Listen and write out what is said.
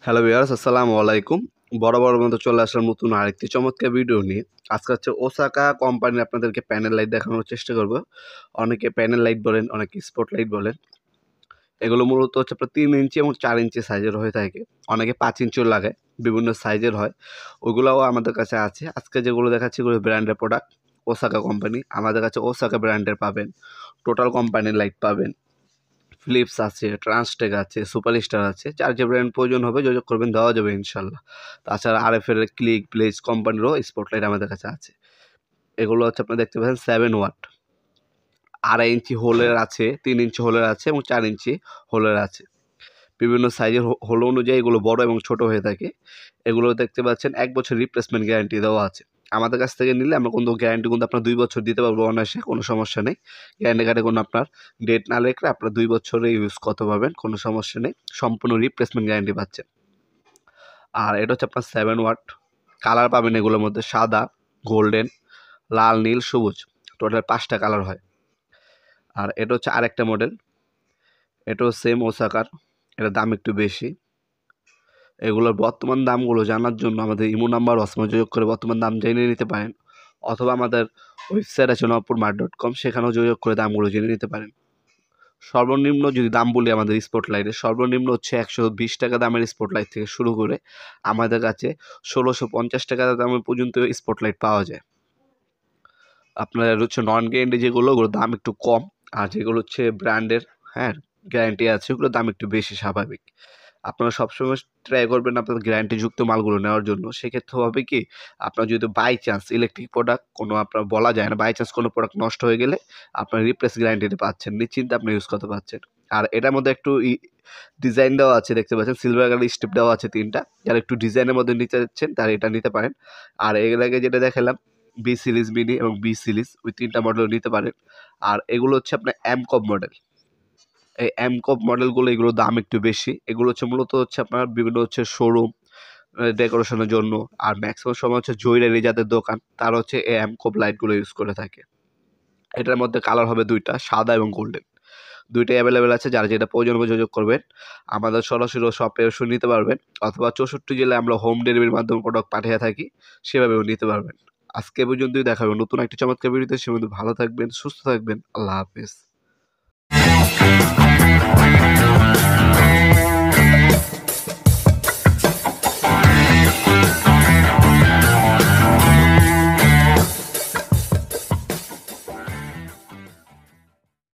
Hello viewers, আসসালামু আলাইকুম। বরাবর মতো চলে আসলাম নতুন আরেকটি চমৎকার ভিডিও নিয়ে। আজকে হচ্ছে ওসাকা কোম্পানির আপনাদেরকে প্যানেল লাইট দেখানোর চেষ্টা করব। অনেকে প্যানেল লাইট বলেন, অনেকে স্পট লাইট বলেন। এগুলো মূলত হচ্ছে আপনার 3 ইঞ্চি এবং 4 ইঞ্চি সাইজের হয়ে থাকে। অনেকে 5 ইঞ্চিও লাগায়, বিভিন্ন সাইজের হয়। ওগুলাও আমাদের কাছে আছে। আজকে যেগুলো দেখাচ্ছি এগুলো ব্র্যান্ডের প্রোডাক্ট, ওসাকা কোম্পানি। আমাদের কাছে ওসাকা ব্র্যান্ডের পাবেন, টোটাল কোম্পানির লাইট পাবেন। ফিলিপস আছে, ট্রান্সটেক আছে, সুপারস্টার আছে। যার যে ব্র্যান্ড প্রয়োজন হবে যোগাযোগ করবেন, দেওয়া যাবে ইনশাল্লাহ। তাছাড়া আরএফএল এর ক্লিক, ব্লেজ কোম্পানিরও স্পটলাইট আমাদের কাছে আছে। এগুলো হচ্ছে আপনারা দেখতে পাচ্ছেন 7 ওয়াট, 2.5 ইঞ্চি হোলের আছে, 3 ইঞ্চি হোলের আছে এবং 4 ইঞ্চি হোলের আছে। বিভিন্ন সাইজের হোল অনুযায়ী এগুলো বড় এবং ছোট হয়ে থাকে। এগুলো দেখতে পাচ্ছেন 1 বছর রিপ্লেসমেন্ট গ্যারান্টি দেওয়া আছে। আমাদের কাছ থেকে নিলে আমরা কিন্তু গ্যারান্টি কিন্তু আপনার 2 বছর দিতে পারবো অনায়াসে, কোনো সমস্যা নেই। গ্যারান্টি কার্ডে কোনো আপনার ডেট না লেখলে আপনার 2 বছরে ইউজ করতে পারবেন, কোনো সমস্যা নেই। সম্পূর্ণ রিপ্লেসমেন্ট গ্যারান্টি পাচ্ছেন। আর এটা হচ্ছে আপনার 7 ওয়াট। কালার পাবেন এগুলোর মধ্যে সাদা, গোল্ডেন, লাল, নীল, সবুজ। টোটাল 5টা কালার হয়। আর এটা হচ্ছে আরেকটা মডেল। এটাও সেম ওসাকার। এটার দাম একটু বেশি। এগুলোর বর্তমান দামগুলো জানার জন্য আমাদের ইমো নাম্বার অসময় যোগাযোগ করে বর্তমান দাম জেনে নিতে পারেন, অথবা আমাদের ওয়েবসাইট আছে nopurmart.com, সেখানেও যোগাযোগ করে দামগুলো জেনে নিতে পারেন। সর্বনিম্ন যদি দাম বলি আমাদের স্পটলাইটের, সর্বনিম্ন হচ্ছে 120 টাকা দামের স্পটলাইট থেকে শুরু করে আমাদের কাছে 1650 টাকা দামের পর্যন্ত স্পটলাইট পাওয়া যায়। আপনার হচ্ছে নন গ্যারান্টি যেগুলো, ওগুলোর দাম একটু কম। আর যেগুলো হচ্ছে ব্র্যান্ডের, হ্যাঁ, গ্যারান্টি আছে, ওগুলোর দাম একটু বেশি, স্বাভাবিক। আপনারা সবসময় ট্রাই করবেন আপনার গ্যারান্টিযুক্ত মালগুলো নেওয়ার জন্য। সেক্ষেত্রে হবে কি, আপনার যদি বাই চান্স ইলেকট্রিক প্রোডাক্ট কোনো আপনার বলা যায় না, বাই চান্স কোনো প্রোডাক্ট নষ্ট হয়ে গেলে আপনার রিপ্লেস গ্যারান্টিতে পাচ্ছেন, নিশ্চিন্তে আপনি ইউজ করতে পারছেন। আর এটার মধ্যে একটু ডিজাইন দেওয়া আছে, দেখতে পাচ্ছেন সিলভার কালার স্টেপ দেওয়া আছে 3টা। যারা একটু ডিজাইনের মধ্যে নিতে চাচ্ছেন তারা এটা নিতে পারেন। আর এর আগে যেটা দেখালাম বি সিরিজ, মিনি এবং বি সিরিজ, ওই 3টা মডেল নিতে পারেন। আর এগুলো হচ্ছে আপনার এমকপ মডেল। এই এমকপ মডেলগুলো, এগুলোর দাম একটু বেশি। এগুলো হচ্ছে মূলত হচ্ছে আপনার বিভিন্ন হচ্ছে শোরুম ডেকোরেশনের জন্য। আর ম্যাক্সিমাম সময় হচ্ছে জুয়েলারি যাদের দোকান, তারা হচ্ছে এই এমকপ লাইটগুলো ইউজ করে থাকে। এটার মধ্যে কালার হবে 2টা, সাদা এবং গোল্ডেন। 2টাই অ্যাভেলেবেল আছে। যারা যেটা প্রয়োজন হবে যোগাযোগ করবেন। আমাদের সরাসরি শপে এসে নিতে পারবেন, অথবা 64 জেলায় আমরা হোম ডেলিভারির মাধ্যমে প্রোডাক্ট পাঠিয়ে থাকি, সেভাবেও নিতে পারবেন। আজকে পর্যন্তই, দেখা হবে নতুন একটি চমৎকার ভিডিওতে। সে মধ্যে ভালো থাকবেন, সুস্থ থাকবেন। আল্লাহ হাফেজ।